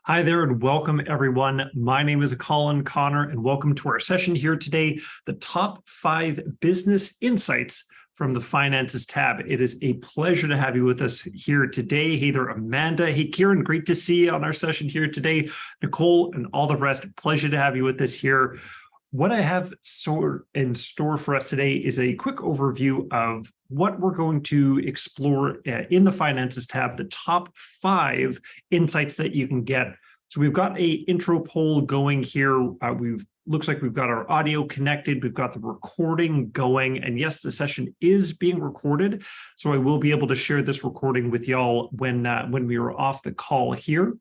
Hi there and welcome everyone. My name is Colin Connor and welcome to our session here today, the top 5 business insights from the finances tab. It is a pleasure to have you with us here today. Hey there, Amanda. Hey, Kieran, great to see you on our session here today. Nicole and all the rest, pleasure to have you with us here. What I have in store for us today is a quick overview of what we're going to explore in the Finances tab, the top 5 insights that you can get. So we've got a intro poll going here. Looks like we've got our audio connected. We've got the recording going. And yes, the session is being recorded. So I will be able to share this recording with y'all when we are off the call here.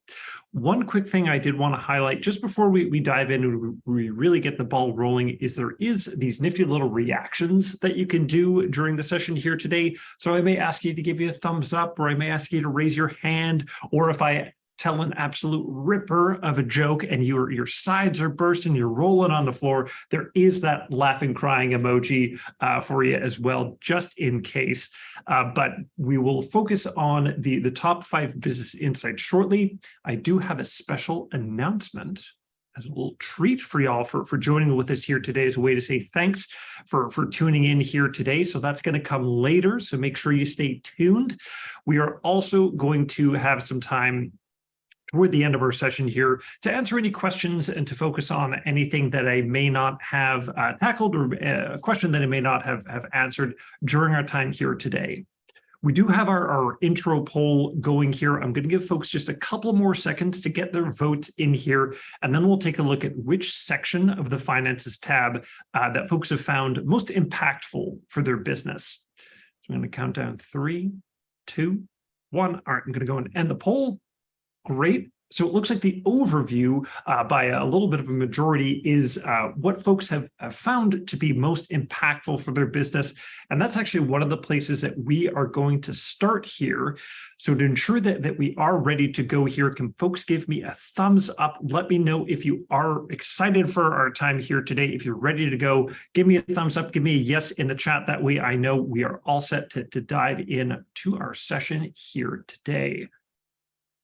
One quick thing I did want to highlight just before we dive in and we really get the ball rolling is there is these nifty little reactions that you can do during the session here today. So I may ask you to give you a thumbs up, or I may ask you to raise your hand, or if I tell an absolute ripper of a joke and your sides are bursting, you're rolling on the floor, there is that laughing, crying emoji for you as well, just in case. But we will focus on the top 5 business insights shortly. I do have a special announcement as a little treat for y'all for joining with us here today as a way to say thanks for tuning in here today. So that's going to come later. So make sure you stay tuned. We are also going to have some time toward the end of our session here to answer any questions and to focus on anything that I may not have tackled, or a question that I may not have answered during our time here today. We do have our intro poll going here. I'm going to give folks just a couple more seconds to get their votes in here, and then we'll take a look at which section of the Finances tab that folks have found most impactful for their business. So I'm going to count down 3, 2, 1. All right, I'm going to go and end the poll. Great. So it looks like the overview by a little bit of a majority is what folks have found to be most impactful for their business. And that's actually one of the places that we are going to start here. So to ensure that we are ready to go here, can folks give me a thumbs up? Let me know if you are excited for our time here today. If you're ready to go, give me a thumbs up, give me a yes in the chat. That way I know we are all set to dive in to our session here today.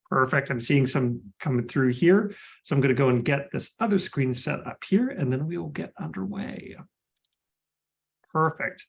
Perfect. I'm seeing some coming through here. So I'm going to go and get this other screen set up here, and then we will get underway. Perfect.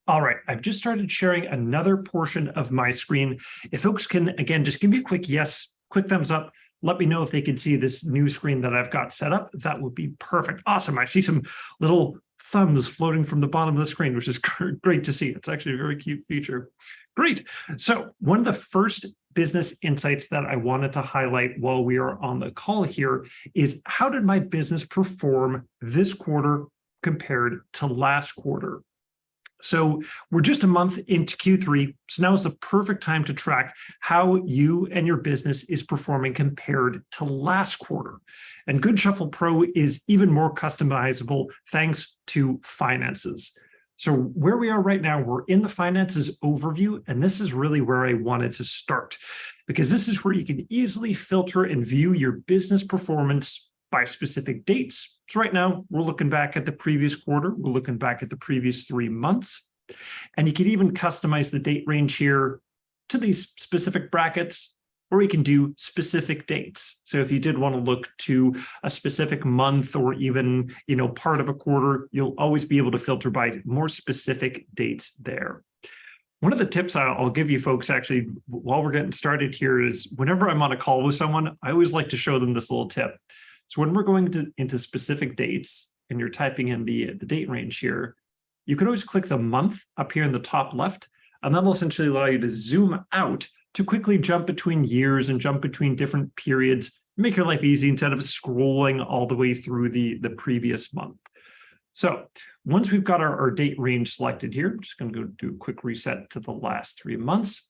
All right. I've just started sharing another portion of my screen. If folks can, again, just give me a quick yes, quick thumbs up. Let me know if they can see this new screen that I've got set up. That would be perfect. Awesome. I see some little thumbs floating from the bottom of the screen, which is great to see. It's actually a very cute feature. Great. So one of the first business insights that I wanted to highlight while we are on the call here is, how did my business perform this quarter compared to last quarter? So we're just a month into Q3, so now is the perfect time to track how you and your business is performing compared to last quarter. And Goodshuffle Pro is even more customizable thanks to finances. So where we are right now, we're in the finances overview, and this is really where I wanted to start, because this is where you can easily filter and view your business performance by specific dates. So right now, we're looking back at the previous quarter, we're looking back at the previous 3 months, and you can even customize the date range here to these specific brackets, or you can do specific dates. So if you did want to look to a specific month or even, part of a quarter, you'll always be able to filter by more specific dates there. One of the tips I'll give you folks actually while we're getting started here is, whenever I'm on a call with someone, I always like to show them this little tip. So when we're going into specific dates and you're typing in the date range here, you can always click the month up here in the top left, and that'll essentially allow you to zoom out to quickly jump between years and jump between different periods, make your life easy instead of scrolling all the way through the previous month. So once we've got our date range selected here, I'm just going to go do a quick reset to the last 3 months.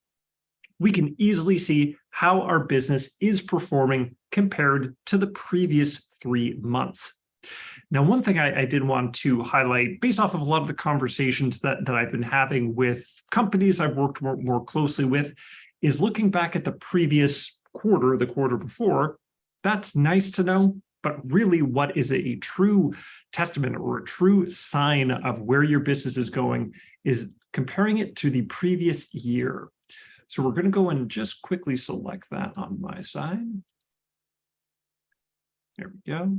We can easily see how our business is performing compared to the previous 3 months. Now, one thing I did want to highlight, based off of a lot of the conversations that I've been having with companies I've worked more closely with, is looking back at the previous quarter, the quarter before. That's nice to know, but really what is a true testament or a true sign of where your business is going is comparing it to the previous year. So we're going to go and just quickly select that on my side. There we go.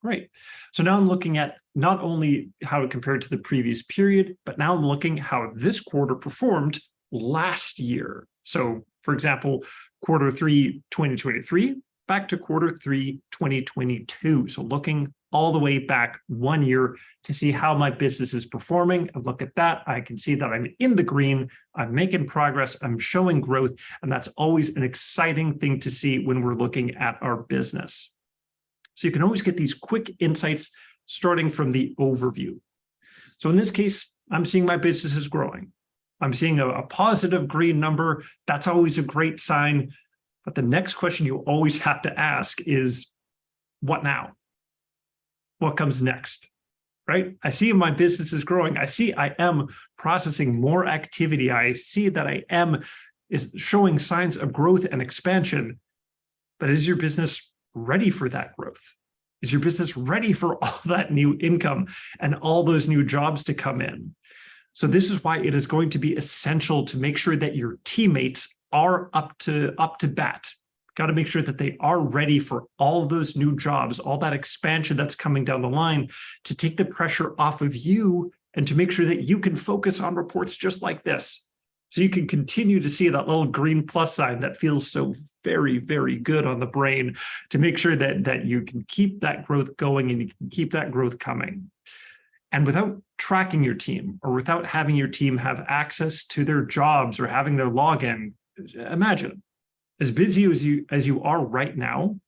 Great. So now I'm looking at not only how it compared to the previous period, but now I'm looking how this quarter performed last year. So for example, quarter 3, 2023, back to quarter 3, 2022. So looking all the way back 1 year to see how my business is performing. And look at that. I can see that I'm in the green. I'm making progress. I'm showing growth. And that's always an exciting thing to see when we're looking at our business. So you can always get these quick insights starting from the overview. So in this case, I'm seeing my business is growing. I'm seeing a positive green number. That's always a great sign. But the next question you always have to ask is, what now? What comes next, right? I see my business is growing. I see I am processing more activity. I see that I am showing signs of growth and expansion. But is your business ready for that growth? Is your business ready for all that new income and all those new jobs to come in? So this is why it is going to be essential to make sure that your teammates are up to bat. Got to make sure that they are ready for all those new jobs, all that expansion that's coming down the line, to take the pressure off of you and to make sure that you can focus on reports just like this. So you can continue to see that little green plus sign that feels so very, very good on the brain, to make sure that you can keep that growth going and you can keep that growth coming. And without tracking your team, or without having your team have access to their jobs or having their login, imagine, as busy as you are right now,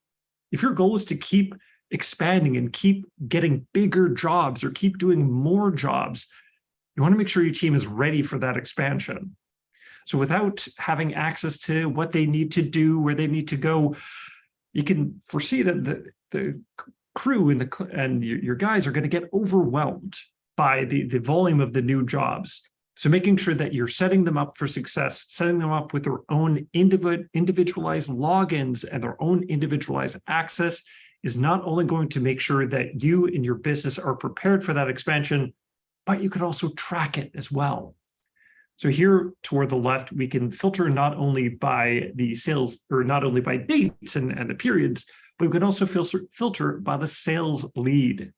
if your goal is to keep expanding and keep getting bigger jobs or keep doing more jobs, you want to make sure your team is ready for that expansion. So without having access to what they need to do, where they need to go, you can foresee that the crew and your guys are going to get overwhelmed by the volume of the new jobs. So making sure that you're setting them up for success, setting them up with their own individualized logins and their own individualized access, is not only going to make sure that you and your business are prepared for that expansion, but you can also track it as well. So here toward the left, we can filter not only by the sales, or not only by dates and the periods, but we can also filter by the sales lead.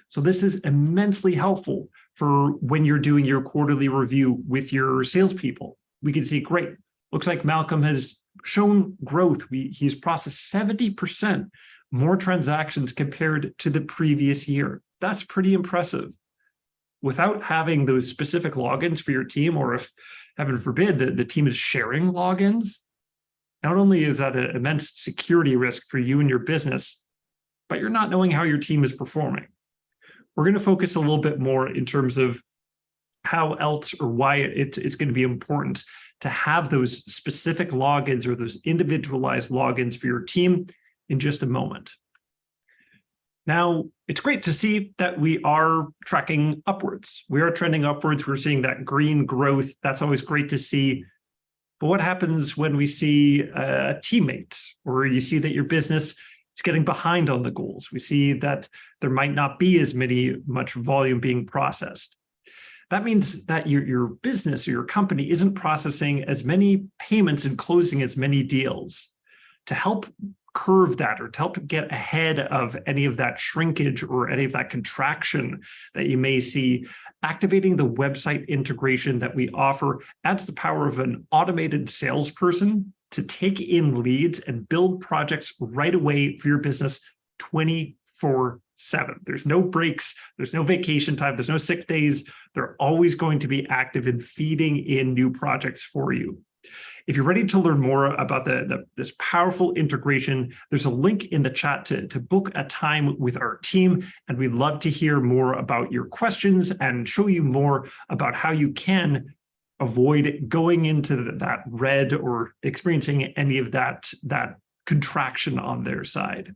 So this is immensely helpful for when you're doing your quarterly review with your salespeople. We can see, great, looks like Malcolm has shown growth. He's processed 70% more transactions compared to the previous year. That's pretty impressive. Without having those specific logins for your team, or if, heaven forbid, the team is sharing logins, not only is that an immense security risk for you and your business, but you're not knowing how your team is performing. We're going to focus a little bit more in terms of how else or why it's going to be important to have those specific logins or those individualized logins for your team in just a moment. Now, it's great to see that we are tracking upwards. We are trending upwards. We're seeing that green growth. That's always great to see. But what happens when we see a teammate, or you see that your business is getting behind on the goals? We see that there might not be as much volume being processed. That means that your business or your company isn't processing as many payments and closing as many deals. To help curve that, or to help get ahead of any of that shrinkage or any of that contraction that you may see, activating the website integration that we offer adds the power of an automated salesperson to take in leads and build projects right away for your business 24/7. There's no breaks, there's no vacation time, there's no sick days. They're always going to be active in feeding in new projects for you. If you're ready to learn more about this powerful integration, there's a link in the chat to book a time with our team, and we'd love to hear more about your questions and show you more about how you can avoid going into that red or experiencing any of that contraction on their side.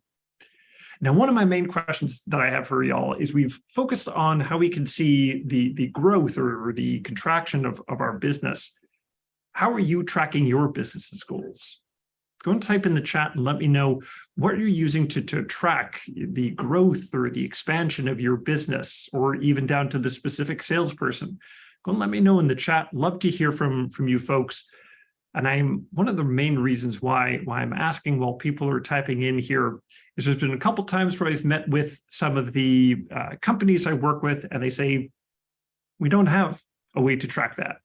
Now, one of my main questions that I have for y'all is, we've focused on how we can see the growth or the contraction of our business. How are you tracking your business's goals? Go and type in the chat and let me know what you're using to track the growth or the expansion of your business, or even down to the specific salesperson. Go and let me know in the chat. Love to hear from you folks. And I'm one of the main reasons why I'm asking while people are typing in here is there's been a couple times where I've met with some of the companies I work with, and they say, we don't have a way to track that.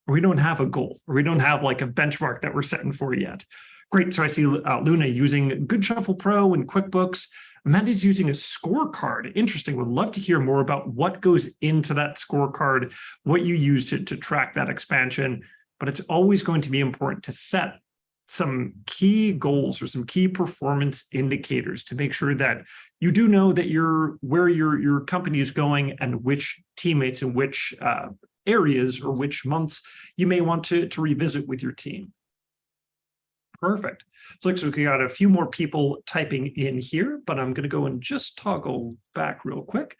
Or we don't have a goal, or we don't have like a benchmark that we're setting for yet. Great. So I see Luna using Goodshuffle Pro and QuickBooks. Amanda's using a scorecard. Interesting. Would love to hear more about what goes into that scorecard, what you use to track that expansion. But it's always going to be important to set some key goals or some key performance indicators to make sure that you do know that where your company is going and which teammates and which areas or which months you may want to revisit with your team. Perfect. So looks like we got a few more people typing in here, but I'm going to go and just toggle back real quick.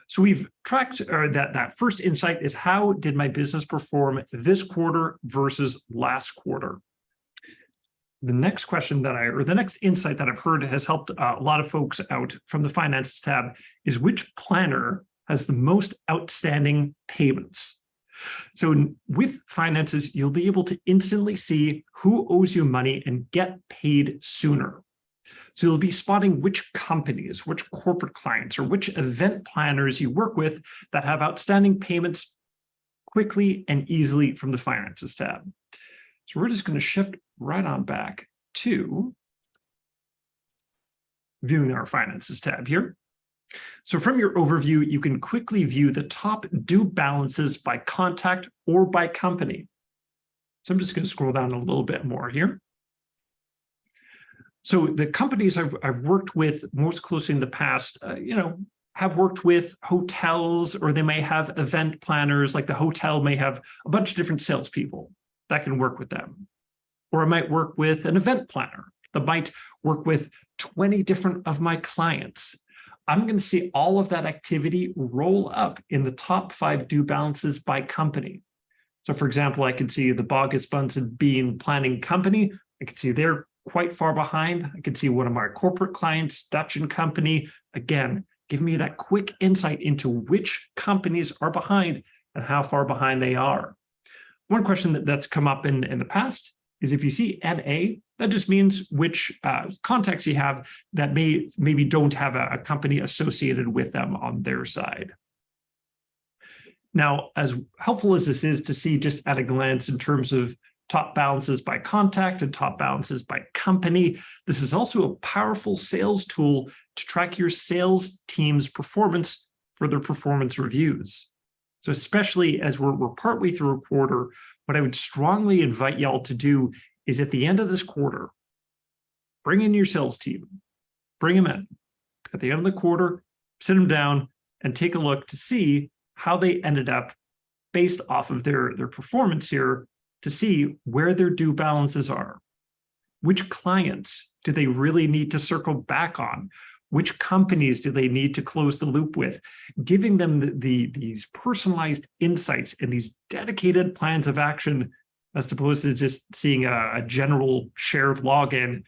So we've tracked that first insight is how did my business perform this quarter versus last quarter? The next question the next insight that I've heard has helped a lot of folks out from the Finances tab is which planner has the most outstanding payments? So with Finances, you'll be able to instantly see who owes you money and get paid sooner. So you'll be spotting which companies, which corporate clients, or which event planners you work with that have outstanding payments quickly and easily from the Finances tab. So we're just going to shift right on back to viewing our Finances tab here. So from your overview, you can quickly view the top due balances by contact or by company. So I'm just going to scroll down a little bit more here. So the companies I've worked with most closely in the past, have worked with hotels, or they may have event planners, like the hotel may have a bunch of different salespeople that can work with them. Or I might work with an event planner that might work with 20 different of my clients. I'm going to see all of that activity roll up in the top 5 due balances by company. So for example, I can see the Bogus Buns and Bean Planning Company. I can see they're quite far behind. I can see one of my corporate clients, Dutch & Company. Again, give me that quick insight into which companies are behind and how far behind they are. One question that's come up in the past is if you see NA, that just means which contacts you have that maybe don't have a company associated with them on their side. Now, as helpful as this is to see just at a glance in terms of top balances by contact and top balances by company, this is also a powerful sales tool to track your sales team's performance for their performance reviews. So especially as we're partway through a quarter, what I would strongly invite y'all to do is at the end of this quarter, bring in your sales team, bring them in. At the end of the quarter, sit them down and take a look to see how they ended up based off of their performance here to see where their due balances are. Which clients do they really need to circle back on? Which companies do they need to close the loop with? Giving them these personalized insights and these dedicated plans of action, as opposed to just seeing a general shared login.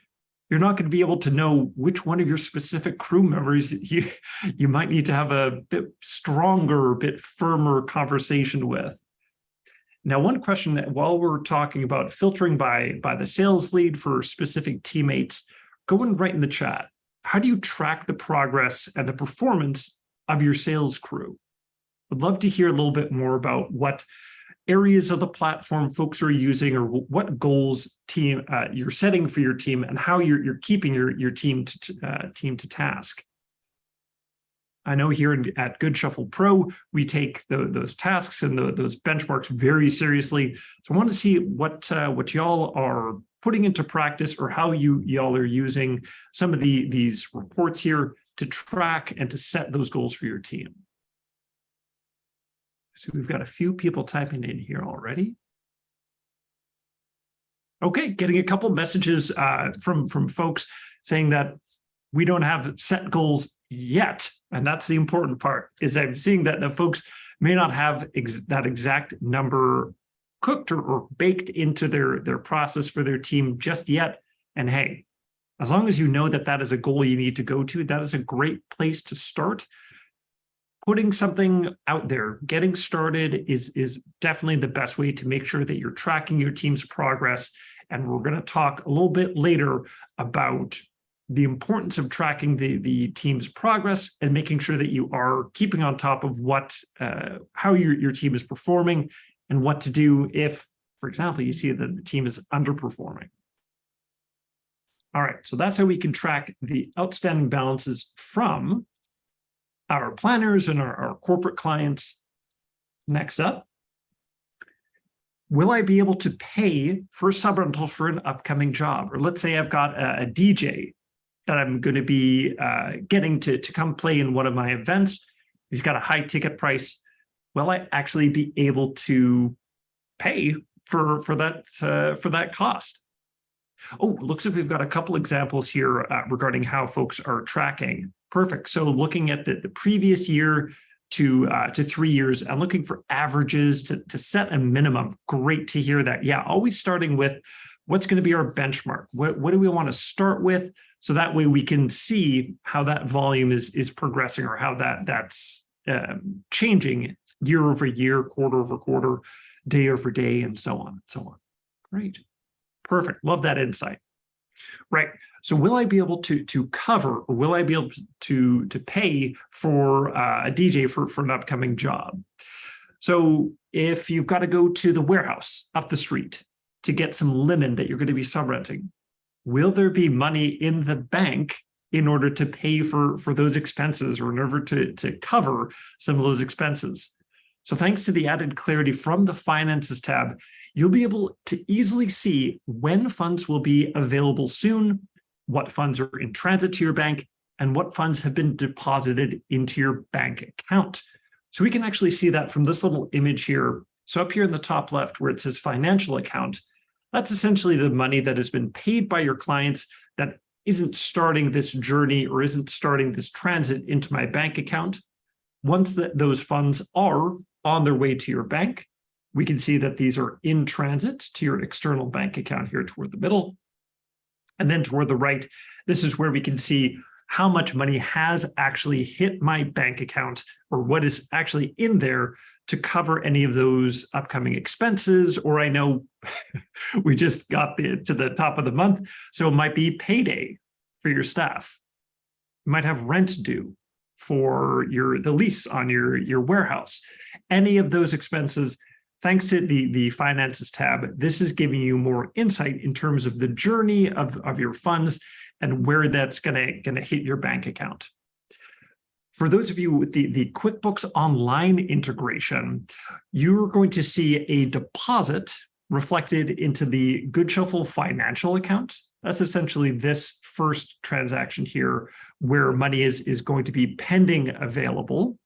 You're not going to be able to know which one of your specific crew members you might need to have a bit stronger, a bit firmer conversation with. Now, one question that while we're talking about filtering by the sales lead for specific teammates, go and write in the chat. How do you track the progress and the performance of your sales crew? I'd love to hear a little bit more about what areas of the platform folks are using, or what goals you're setting for your team, and how you're keeping your team to task. I know here at Goodshuffle Pro, we take those tasks and those benchmarks very seriously. So I want to see what y'all are putting into practice, or how y'all are using some of these reports here to track and to set those goals for your team. So we've got a few people typing in here already. Okay, getting a couple messages from folks saying that we don't have set goals yet. And that's the important part, is I'm seeing that the folks may not have that exact number cooked or baked into their process for their team just yet. And hey, as long as you know that that is a goal you need to go to, that is a great place to start. putting something out there, getting started is definitely the best way to make sure that you're tracking your team's progress. And we're going to talk a little bit later about the importance of tracking the team's progress and making sure that you are keeping on top of how your team is performing and what to do if, for example, you see that the team is underperforming. All right, so that's how we can track the outstanding balances from our planners and our corporate clients. Next up, will I be able to pay for subrental for an upcoming job? Or let's say I've got a DJ that I'm going to be getting to come play in one of my events. He's got a high ticket price. Will I actually be able to pay for that cost? Oh, looks like we've got a couple examples here regarding how folks are tracking. Perfect. So looking at the previous year to 3 years and looking for averages to set a minimum. Great to hear that. Yeah, always starting with what's going to be our benchmark. What do we want to start with? So that way we can see how that volume is progressing or how that's changing year over year, quarter over quarter, day over day, and so on and so on. Great. Perfect. Love that insight. Right. So will I be able to cover, or will I be able to pay for a DJ for an upcoming job? So if you've got to go to the warehouse up the street to get some linen that you're going to be subrenting, will there be money in the bank in order to pay for those expenses or in order to cover some of those expenses? So thanks to the added clarity from the Finances tab, you'll be able to easily see when funds will be available soon, what funds are in transit to your bank, and what funds have been deposited into your bank account. So we can actually see that from this little image here. So up here in the top left where it says financial account, that's essentially the money that has been paid by your clients that isn't starting this journey or isn't starting this transit into my bank account. Once those funds are on their way to your bank, we can see that these are in transit to your external bank account here toward the middle. And then toward the right, this is where we can see how much money has actually hit my bank account or what is actually in there to cover any of those upcoming expenses. Or I know we just got to the top of the month, so it might be payday for your staff. You might have rent due for the lease on your warehouse. Any of those expenses, thanks to the Finances tab, this is giving you more insight in terms of the journey of your funds and where that's going to hit your bank account. For those of you with the QuickBooks Online integration, you're going to see a deposit reflected into the Goodshuffle financial account. That's essentially this first transaction here where money is going to be pending available.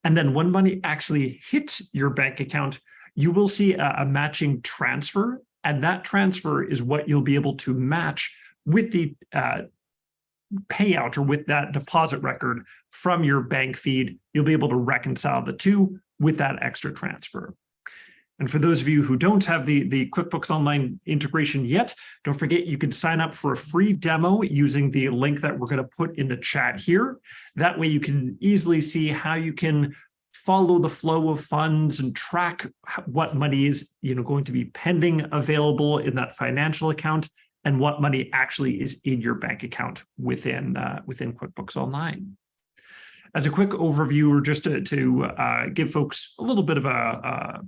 And then when money actually hits your bank account, you will see a matching transfer, and that transfer is what you'll be able to match with the payout or with that deposit record from your bank feed. You'll be able to reconcile the two with that extra transfer. And for those of you who don't have the QuickBooks Online integration yet, don't forget you can sign up for a free demo using the link that we're going to put in the chat here. That way you can easily see how you can follow the flow of funds and track what money is going to be pending available in that financial account and what money actually is in your bank account within QuickBooks Online. As a quick overview, or just to give folks a little bit of a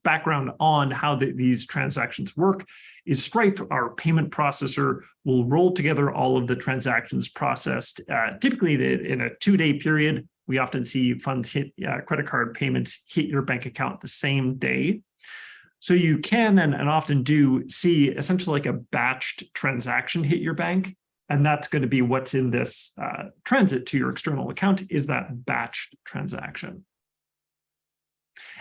background on how these transactions work, is Stripe, our payment processor, will roll together all of the transactions processed typically in a 2-day period. We often see funds hit credit card payments hit your bank account the same day. So you can and often do see essentially like a batched transaction hit your bank. And that's going to be what's in this transit to your external account, is that batched transaction.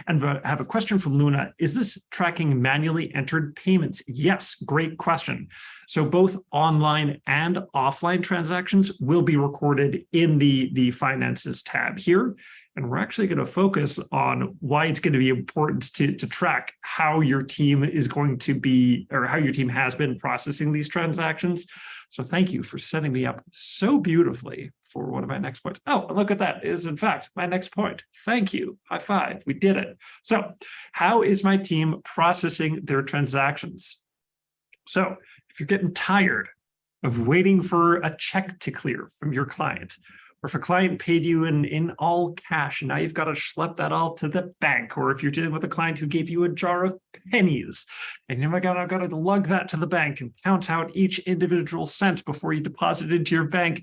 And I have a question from Luna. Is this tracking manually entered payments? Yes, great question. So both online and offline transactions will be recorded in the Finances tab here. And we're actually going to focus on why it's going to be important to track how your team is going to be, or how your team has been processing these transactions. So thank you for setting me up so beautifully for one of my next points. Oh, look at that. It is in fact my next point. Thank you. High five. We did it. So how is my team processing their transactions? So if you're getting tired of waiting for a check to clear from your client, or if a client paid you in all cash, and now you've got to schlep that all to the bank, or if you're dealing with a client who gave you a jar of pennies, and I've got to lug that to the bank and count out each individual cent before you deposit it into your bank,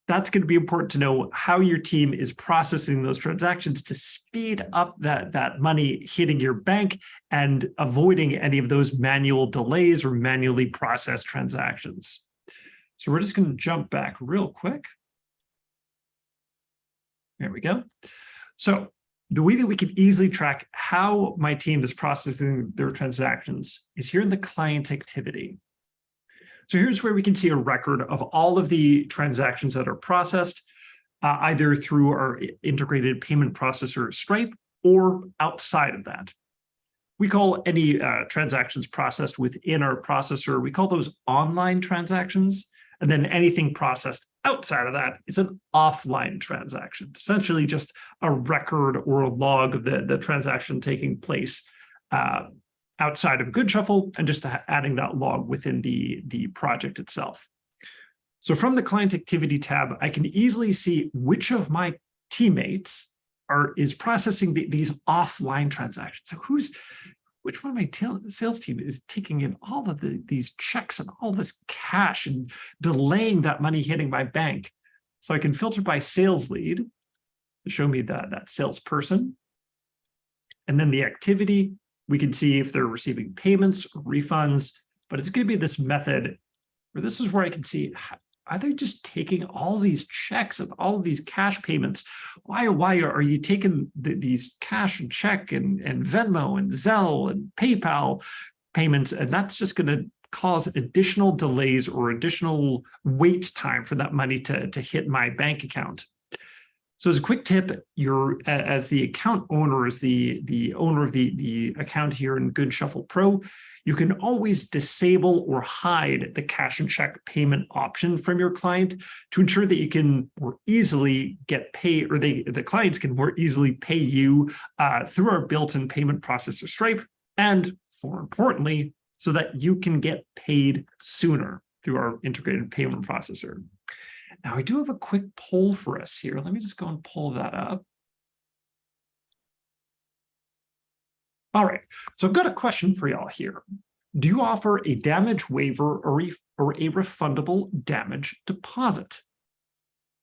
that's going to be important to know how your team is processing those transactions to speed up that money hitting your bank and avoiding any of those manual delays or manually processed transactions. So we're just going to jump back real quick. There we go. So the way that we can easily track how my team is processing their transactions is here in the client activity. So here's where we can see a record of all of the transactions that are processed, either through our integrated payment processor Stripe or outside of that. We call any transactions processed within our processor, we call those online transactions. And then anything processed outside of that is an offline transaction, essentially just a record or a log of the transaction taking place outside of Goodshuffle and just adding that log within the project itself. So from the client activity tab, I can easily see which of my teammates is processing these offline transactions. So which one of my sales team is taking in all of these checks and all this cash and delaying that money hitting my bank? So I can filter by sales lead to show me that salesperson. And then the activity, we can see if they're receiving payments or refunds, but it's going to be this method where this is where I can see, are they just taking all these checks and all of these cash payments? Why are you taking these cash and check and Venmo and Zelle and PayPal payments? And that's just going to cause additional delays or additional wait time for that money to hit my bank account. So as a quick tip, as the account owner, as the owner of the account here in Goodshuffle Pro, you can always disable or hide the cash and check payment option from your client to ensure that you can more easily get paid, or the clients can more easily pay you through our built-in payment processor Stripe, and more importantly, so that you can get paid sooner through our integrated payment processor. Now, I do have a quick poll for us here. Let me just go and pull that up. All right, so I've got a question for y'all here. Do you offer a damage waiver or a refundable damage deposit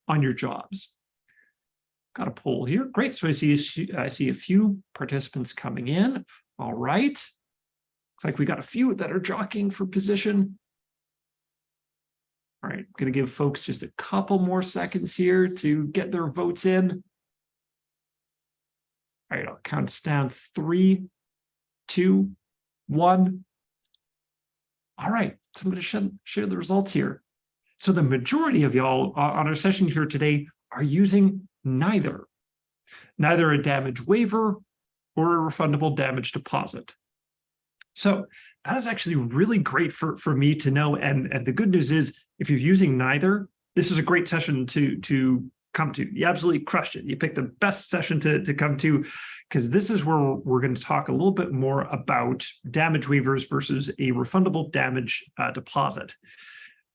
on your jobs? Got a poll here. Great. So I see a few participants coming in. All right. Looks like we got a few that are jockeying for position. All right, I'm going to give folks just a couple more seconds here to get their votes in. All right, I'll count us down. 3, 2, 1. All right, so I'm going to share the results here. So the majority of y'all on our session here today are using neither a damage waiver or a refundable damage deposit. So that is actually really great for me to know. And the good news is, if you're using neither, this is a great session to come to. You absolutely crushed it. You picked the best session to come to, because this is where we're going to talk a little bit more about damage waivers versus a refundable damage deposit.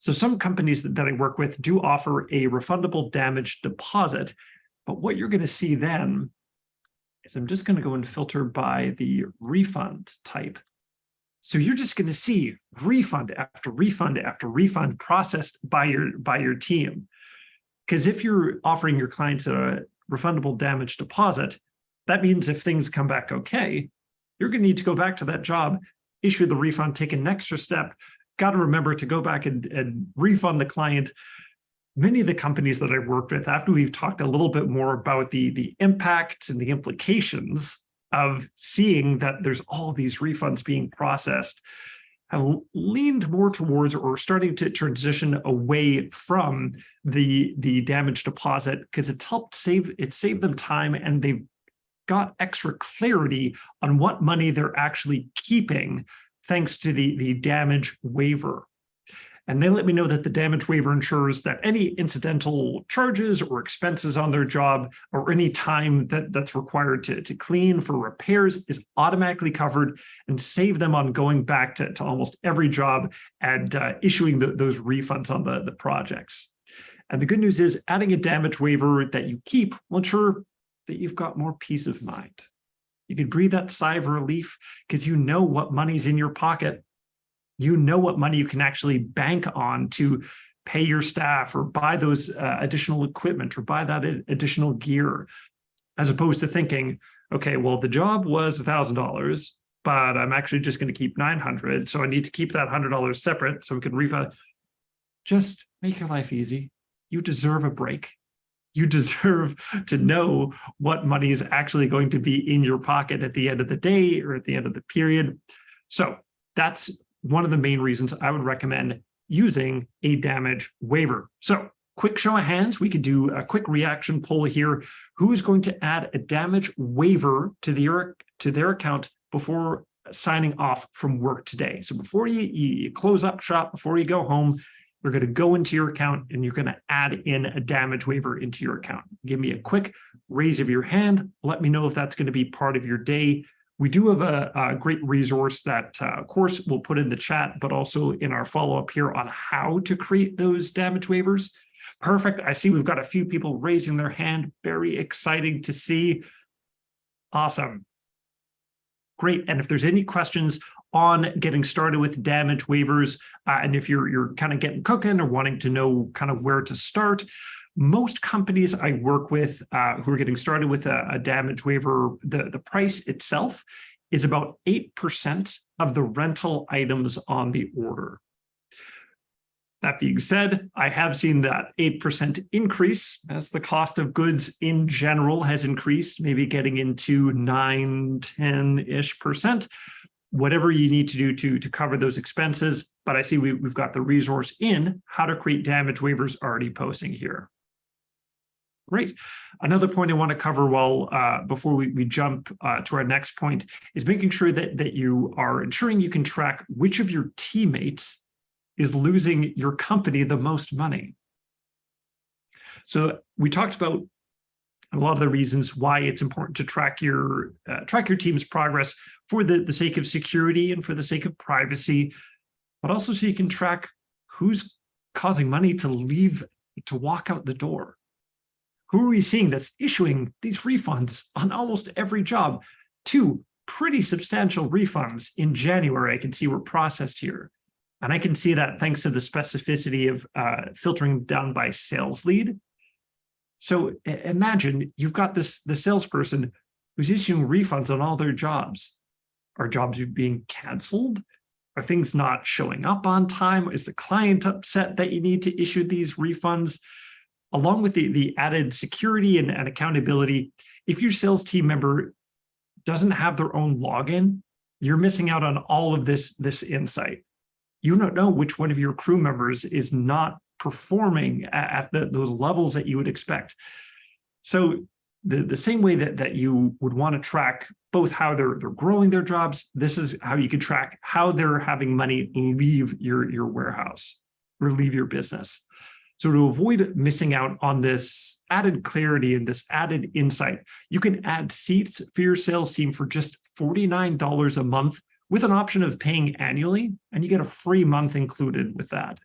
So some companies that I work with do offer a refundable damage deposit, but what you're going to see then is I'm just going to go and filter by the refund type. So you're just going to see refund after refund after refund processed by your team. Because if you're offering your clients a refundable damage deposit, that means if things come back okay, you're going to need to go back to that job, issue the refund, take an extra step. Got to remember to go back and refund the client. Many of the companies that I've worked with, after we've talked a little bit more about the impacts and the implications of seeing that there's all these refunds being processed, have leaned more towards or starting to transition away from the damage deposit, because it's helped save them time, and they've got extra clarity on what money they're actually keeping thanks to the damage waiver. And they let me know that the damage waiver ensures that any incidental charges or expenses on their job or any time that's required to clean for repairs is automatically covered and save them on going back to almost every job and issuing those refunds on the projects. And the good news is adding a damage waiver that you keep will ensure that you've got more peace of mind. You can breathe that sigh of relief because you know what money's in your pocket. You know what money you can actually bank on to pay your staff or buy those additional equipment or buy that additional gear, as opposed to thinking, okay, well, the job was $1,000, but I'm actually just going to keep $900. So I need to keep that $100 separate so we can refund. Just make your life easy. You deserve a break. You deserve to know what money is actually going to be in your pocket at the end of the day or at the end of the period. So that's one of the main reasons I would recommend using a damage waiver. So quick show of hands, we could do a quick reaction poll here. Who is going to add a damage waiver to their account before signing off from work today? So before you close up shop, before you go home, you're going to go into your account and you're going to add in a damage waiver into your account. Give me a quick raise of your hand. Let me know if that's going to be part of your day. We do have a great resource that, of course, we'll put in the chat, but also in our follow-up here on how to create those damage waivers. Perfect. I see we've got a few people raising their hand. Very exciting to see. Awesome. Great. And if there's any questions on getting started with damage waivers, and if you're kind of getting cooking or wanting to know kind of where to start, most companies I work with who are getting started with a damage waiver, the price itself is about 8% of the rental items on the order. That being said, I have seen that 8% increase as the cost of goods in general has increased, maybe getting into 9, 10-ish%. Whatever you need to do to cover those expenses. But I see we've got the resource in how to create damage waivers already posting here. Great. Another point I want to cover before we jump to our next point is making sure that you are ensuring you can track which of your teammates is losing your company the most money. So we talked about a lot of the reasons why it's important to track your team's progress for the sake of security and for the sake of privacy, but also so you can track who's causing money to walk out the door. Who are we seeing that's issuing these refunds on almost every job? 2 pretty substantial refunds in January I can see were processed here. And I can see that thanks to the specificity of filtering down by sales lead. So imagine you've got the salesperson who's issuing refunds on all their jobs. Are jobs being canceled? Are things not showing up on time? Is the client upset that you need to issue these refunds? Along with the added security and accountability, if your sales team member doesn't have their own login, you're missing out on all of this insight. You don't know which one of your crew members is not performing at those levels that you would expect. So the same way that you would want to track both how they're growing their jobs, this is how you can track how they're having money leave your warehouse or leave your business. So to avoid missing out on this added clarity and this added insight, you can add seats for your sales team for just $49 a month with an option of paying annually, and you get a free month included with that.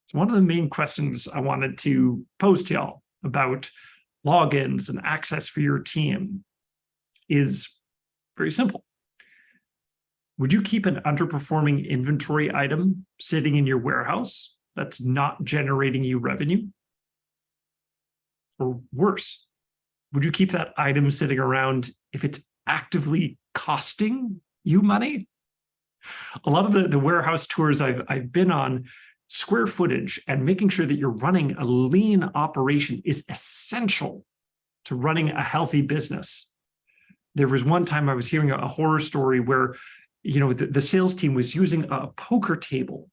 So one of the main questions I wanted to pose to y'all about logins and access for your team is very simple. Would you keep an underperforming inventory item sitting in your warehouse that's not generating you revenue? Or worse, would you keep that item sitting around if it's actively costing you money? A lot of the warehouse tours I've been on, square footage and making sure that you're running a lean operation is essential to running a healthy business. There was one time I was hearing a horror story where, the sales team was using a poker table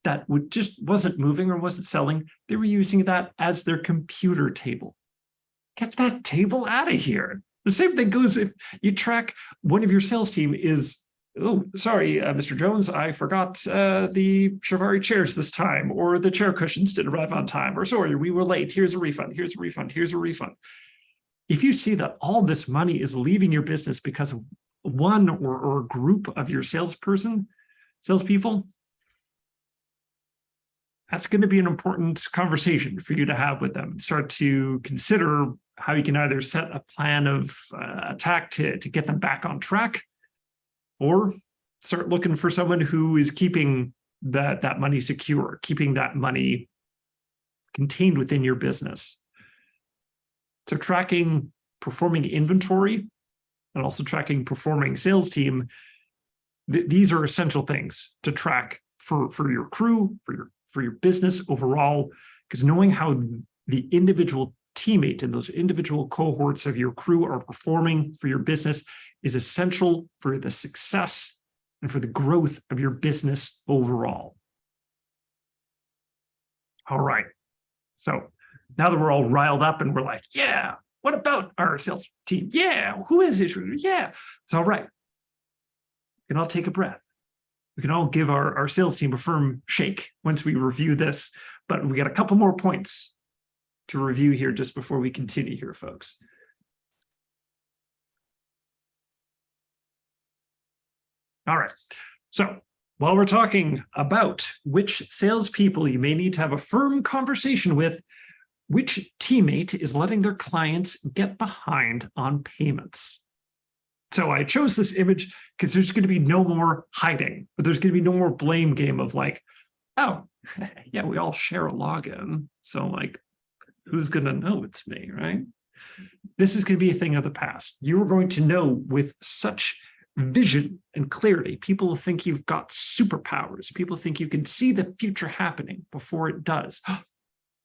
that just wasn't moving or wasn't selling. They were using that as their computer table. Get that table out of here. The same thing goes if you track one of your sales team is oh, sorry, Mr. Jones, I forgot the Shivari chairs this time, or the chair cushions didn't arrive on time, or sorry, we were late. Here's a refund, here's a refund, here's a refund. If you see that all this money is leaving your business because of one or a group of your salespeople, that's going to be an important conversation for you to have with them and start to consider how you can either set a plan of attack to get them back on track, or start looking for someone who is keeping that money secure, keeping that money contained within your business. So tracking performing inventory and also tracking performing sales team, these are essential things to track for your crew, for your business overall, because knowing how the individual teammate and those individual cohorts of your crew are performing for your business is essential for the success and for the growth of your business overall. All right. So now that we're all riled up and we're like, yeah, what about our sales team? Yeah, who is it? Yeah, it's all right. We can all take a breath. We can all give our sales team a firm shake once we review this, but we got a couple more points to review here just before we continue here, folks. All right, so while we're talking about which salespeople you may need to have a firm conversation with, which teammate is letting their clients get behind on payments? So I chose this image because there's going to be no more hiding, but there's going to be no more blame game of like, oh, yeah, we all share a login. So like, who's going to know it's me, right? This is going to be a thing of the past. You are going to know with such vision and clarity. People think you've got superpowers. People think you can see the future happening before it does.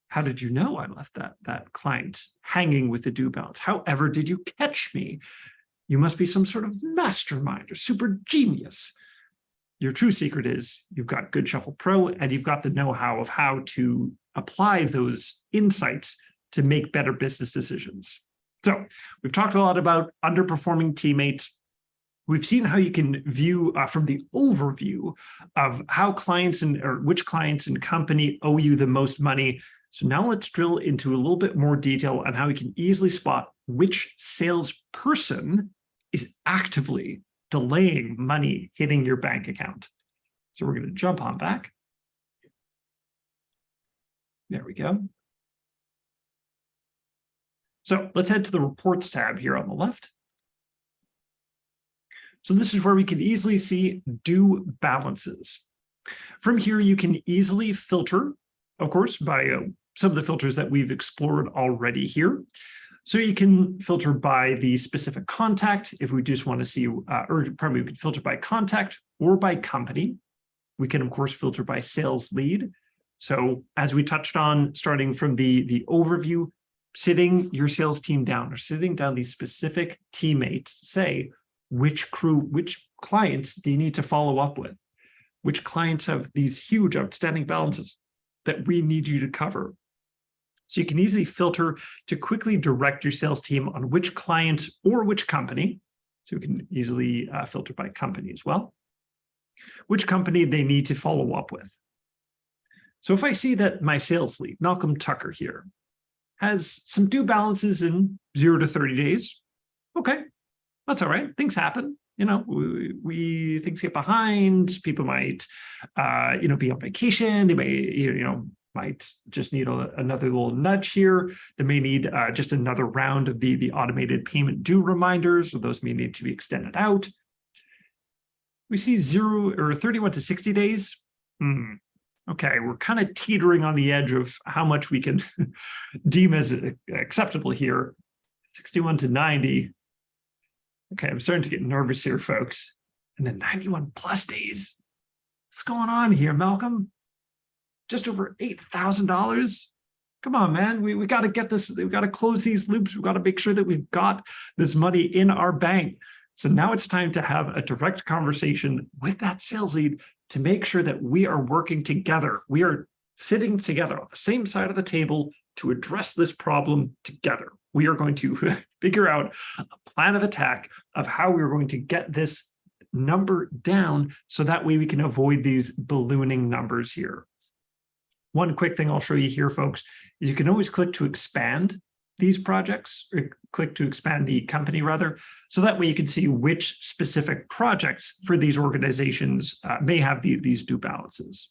How did you know I left that client hanging with the due balance? However, did you catch me? You must be some sort of mastermind or super genius. Your true secret is you've got Goodshuffle Pro and you've got the know-how of how to apply those insights to make better business decisions. So we've talked a lot about underperforming teammates. We've seen how you can view from the overview of how clients or which clients and company owe you the most money. So now let's drill into a little bit more detail on how we can easily spot which salesperson is actively delaying money hitting your bank account. So we're going to jump on back. There we go. So let's head to the reports tab here on the left. So this is where we can easily see due balances. From here, you can easily filter, of course, by some of the filters that we've explored already here. So you can filter by the specific contact if we just want to see, or probably we can filter by contact or by company. We can, of course, filter by sales lead. So as we touched on, starting from the overview, sitting your sales team down or sitting down these specific teammates to say, which clients do you need to follow up with? Which clients have these huge outstanding balances that we need you to cover? So you can easily filter to quickly direct your sales team on which client or which company. So we can easily filter by company as well, which company they need to follow up with. So if I see that my sales lead, Malcolm Tucker here, has some due balances in 0 to 30 days, okay, that's all right. Things happen. You know, things get behind. People might, be on vacation. They may, might just need another little nudge here. They may need just another round of the automated payment due reminders, or those may need to be extended out. We see 0 or 31 to 60 days. Okay, we're kind of teetering on the edge of how much we can deem as acceptable here. 61 to 90. Okay, I'm starting to get nervous here, folks. And then 91 plus days. What's going on here, Malcolm? Just over $8,000. Come on, man. We got to get this. We've got to close these loops. We've got to make sure that we've got this money in our bank. So now it's time to have a direct conversation with that sales lead to make sure that we are working together. We are sitting together on the same side of the table to address this problem together. We are going to figure out a plan of attack of how we're going to get this number down so that way we can avoid these ballooning numbers here. One quick thing I'll show you here, folks, is you can always click to expand these projects, or click to expand the company rather, so that way you can see which specific projects for these organizations may have these due balances.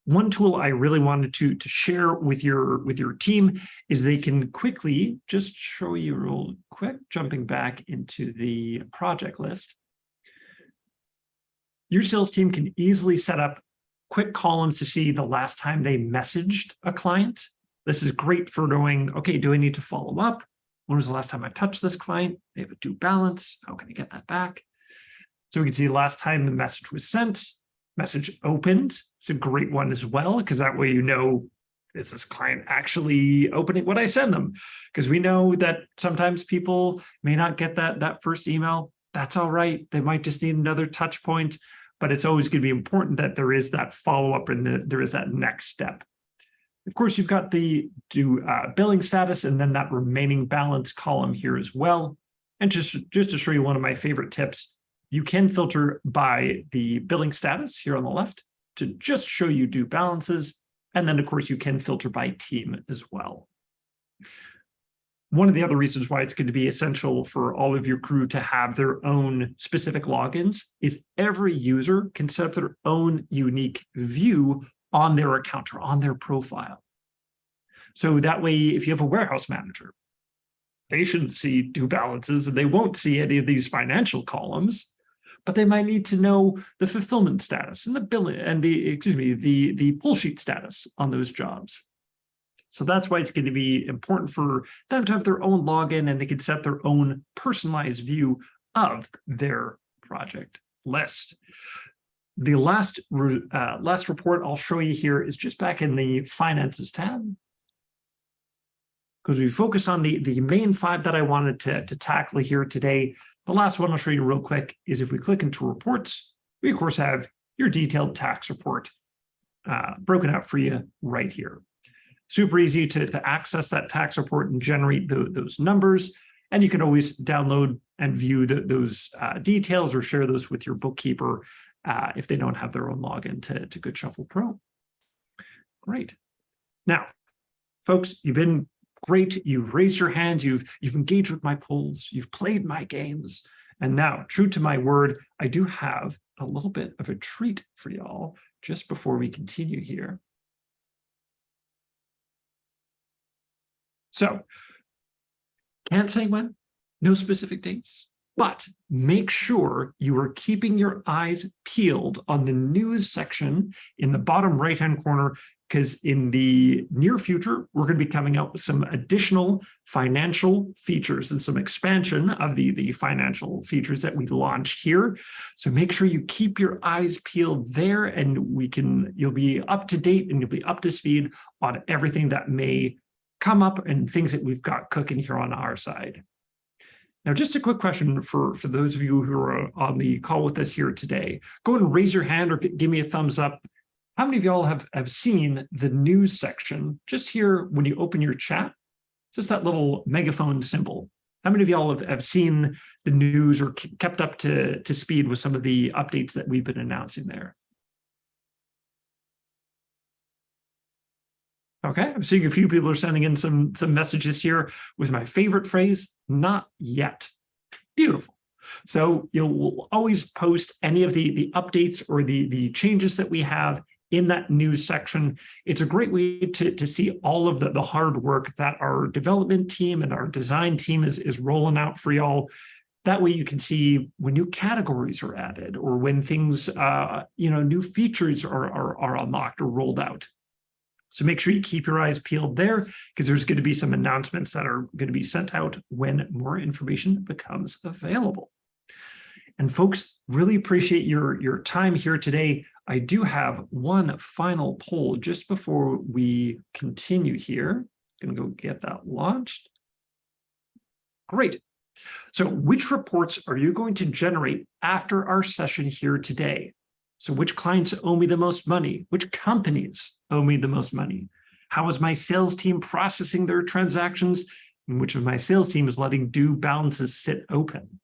One tool I really wanted to share with your team is they can quickly just show you real quick, jumping back into the project list. Your sales team can easily set up quick columns to see the last time they messaged a client. This is great for knowing, okay, do I need to follow up? When was the last time I touched this client? They have a due balance. How can I get that back? So we can see the last time the message was sent, message opened. It's a great one as well, because that way you know, is this client actually opening what I send them? Because we know that sometimes people may not get that first email. That's all right. They might just need another touch point, but it's always going to be important that there is that follow-up and there is that next step. Of course, you've got the due billing status and then that remaining balance column here as well. And just to show you one of my favorite tips, you can filter by the billing status here on the left to just show you due balances. And then, of course, you can filter by team as well. One of the other reasons why it's going to be essential for all of your crew to have their own specific logins is every user can set up their own unique view on their account or on their profile. So that way, if you have a warehouse manager, they shouldn't see due balances and they won't see any of these financial columns, but they might need to know the fulfillment status and the billing and the pull sheet status on those jobs. So that's why it's going to be important for them to have their own login and they can set their own personalized view of their project list. The last report I'll show you here is just back in the Finances tab, because we focused on the main 5 that I wanted to tackle here today. The last one I'll show you real quick is if we click into reports, we of course have your detailed tax report broken out for you right here. Super easy to access that tax report and generate those numbers. And you can always download and view those details or share those with your bookkeeper if they don't have their own login to Goodshuffle Pro. Great. Now, folks, you've been great. You've raised your hands. You've engaged with my polls. You've played my games. And now, true to my word, I do have a little bit of a treat for y'all just before we continue here. So, can't say when, no specific dates, but make sure you are keeping your eyes peeled on the news section in the bottom right-hand corner, because in the near future, we're going to be coming out with some additional financial features and some expansion of the financial features that we launched here. So make sure you keep your eyes peeled there, and you'll be up to date and you'll be up to speed on everything that may come up and things that we've got cooking here on our side. Now, just a quick question for those of you who are on the call with us here today. Go and raise your hand or give me a thumbs up. How many of y'all have seen the news section just here when you open your chat? Just that little megaphone symbol. How many of y'all have seen the news or kept up to speed with some of the updates that we've been announcing there? Okay, I'm seeing a few people are sending in some messages here with my favorite phrase, not yet. Beautiful. So we'll always post any of the updates or the changes that we have in that news section. It's a great way to see all of the hard work that our development team and our design team is rolling out for y'all. That way you can see when new categories are added or when things, new features are unlocked or rolled out. So make sure you keep your eyes peeled there, because there's going to be some announcements that are going to be sent out when more information becomes available. And folks, really appreciate your time here today. I do have one final poll just before we continue here. I'm going to go get that launched. Great. So which reports are you going to generate after our session here today? So which clients owe me the most money? Which companies owe me the most money? How is my sales team processing their transactions? And which of my sales team is letting due balances sit open?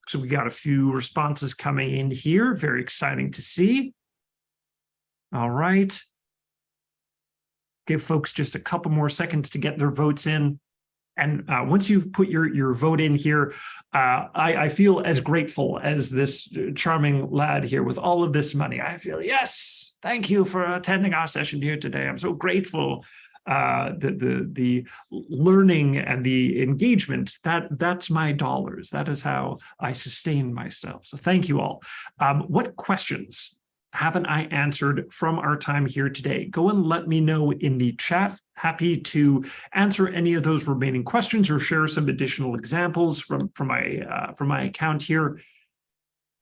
So we got a few responses coming in here. Very exciting to see. All right. Give folks just a couple more seconds to get their votes in. And once you put your vote in here, I feel as grateful as this charming lad here with all of this money. I feel, yes, thank you for attending our session here today. I'm so grateful. The learning and the engagement, that's my dollars. That is how I sustain myself. So thank you all. What questions haven't I answered from our time here today? Go and let me know in the chat. Happy to answer any of those remaining questions or share some additional examples from my account here.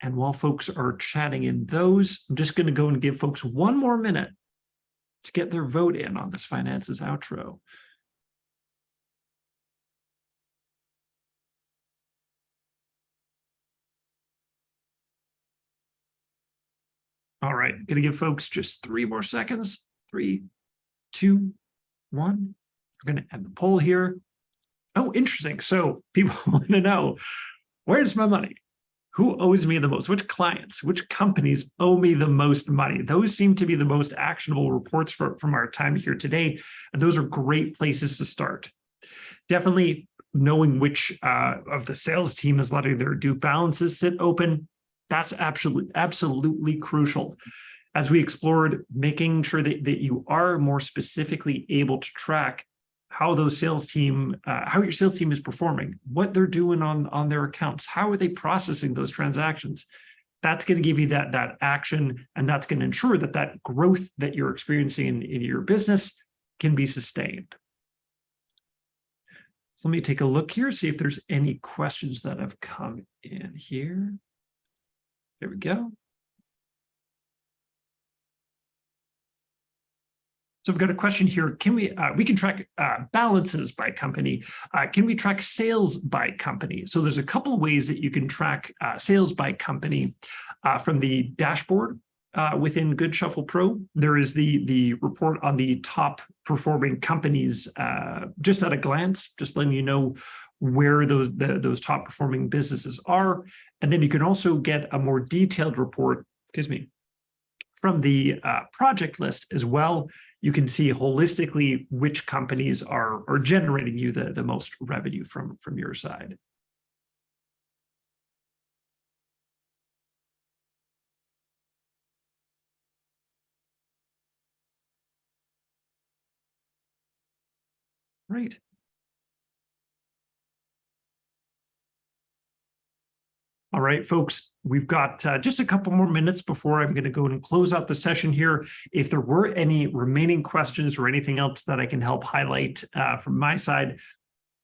And while folks are chatting in those, I'm just going to go and give folks one more minute to get their vote in on this finances outro. All right, going to give folks just 3 more seconds. 3, 2, 1. We're going to end the poll here. Oh, interesting. So people want to know, where's my money? Who owes me the most? Which clients, which companies owe me the most money? Those seem to be the most actionable reports from our time here today. And those are great places to start. Definitely knowing which of the sales team is letting their due balances sit open. That's absolutely crucial. As we explored, making sure that you are more specifically able to track how those sales team, how your sales team is performing, what they're doing on their accounts, how are they processing those transactions. That's going to give you that action, and that's going to ensure that growth that you're experiencing in your business can be sustained. So let me take a look here, see if there's any questions that have come in here. There we go. So I've got a question here. Can we can track balances by company? Can we track sales by company? So there's a couple of ways that you can track sales by company from the dashboard within Goodshuffle Pro. There is the report on the top performing companies just at a glance, just letting you know where those top performing businesses are. And then you can also get a more detailed report, from the project list as well. You can see holistically which companies are generating you the most revenue from your side. Right. All right, folks, we've got just a couple more minutes before I'm going to go and close out the session here. If there were any remaining questions or anything else that I can help highlight from my side,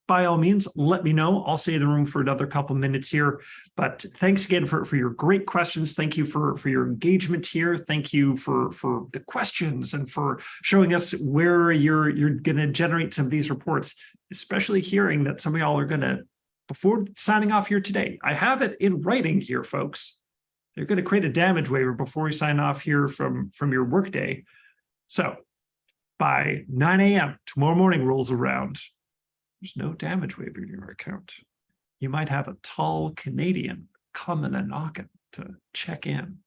by all means, let me know. I'll stay in the room for another couple minutes here. But thanks again for your great questions. Thank you for your engagement here. Thank you for the questions and for showing us where you're going to generate some of these reports, especially hearing that some of y'all are going to, before signing off here today, I have it in writing here, folks. They're going to create a damage waiver before we sign off here from your workday. So by 9 a.m. tomorrow morning rolls around, there's no damage waiver in your account. You might have a tall Canadian coming and knocking to check in.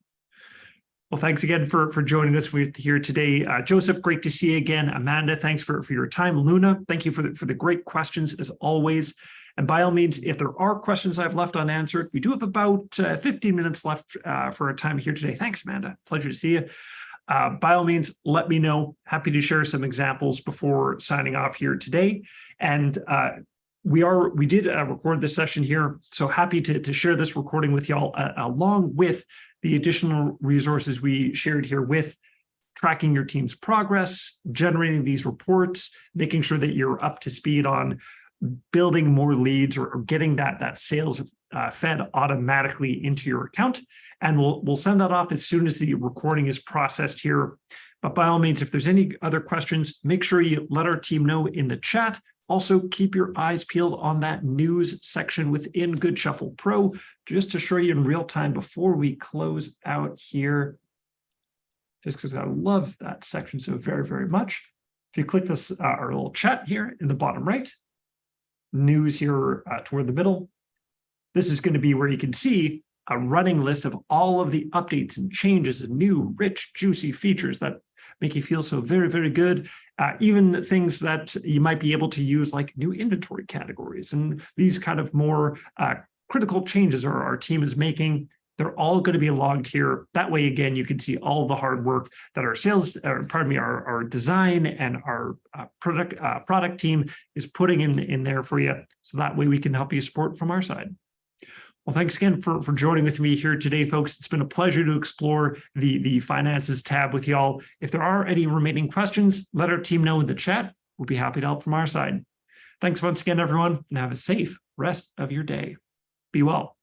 Well, thanks again for joining us here today. Joseph, great to see you again. Amanda, thanks for your time. Luna, thank you for the great questions as always. And by all means, if there are questions I've left unanswered, we do have about 15 minutes left for our time here today. Thanks, Amanda. Pleasure to see you. By all means, let me know. Happy to share some examples before signing off here today. And we did record this session here, so happy to share this recording with y'all along with the additional resources we shared here with tracking your team's progress, generating these reports, making sure that you're up to speed on building more leads or getting that sales fed automatically into your account. And we'll send that off as soon as the recording is processed here. But by all means, if there's any other questions, make sure you let our team know in the chat. Also, keep your eyes peeled on that news section within Goodshuffle Pro, just to show you in real time before we close out here, just because I love that section so very, very much. If you click this, our little chat here in the bottom right, news here toward the middle, This is going to be where you can see a running list of all of the updates and changes and new, rich, juicy features that make you feel so very, very good. Even things that you might be able to use, like new inventory categories and these kind of more critical changes our team is making. They're all going to be logged here. That way, again, you can see all the hard work that our design and our product team is putting in there for you. So that way we can help you support from our side. Well, thanks again for joining with me here today, folks. It's been a pleasure to explore the finances tab with y'all. If there are any remaining questions, let our team know in the chat. We'll be happy to help from our side. Thanks once again, everyone, and have a safe rest of your day. Be well.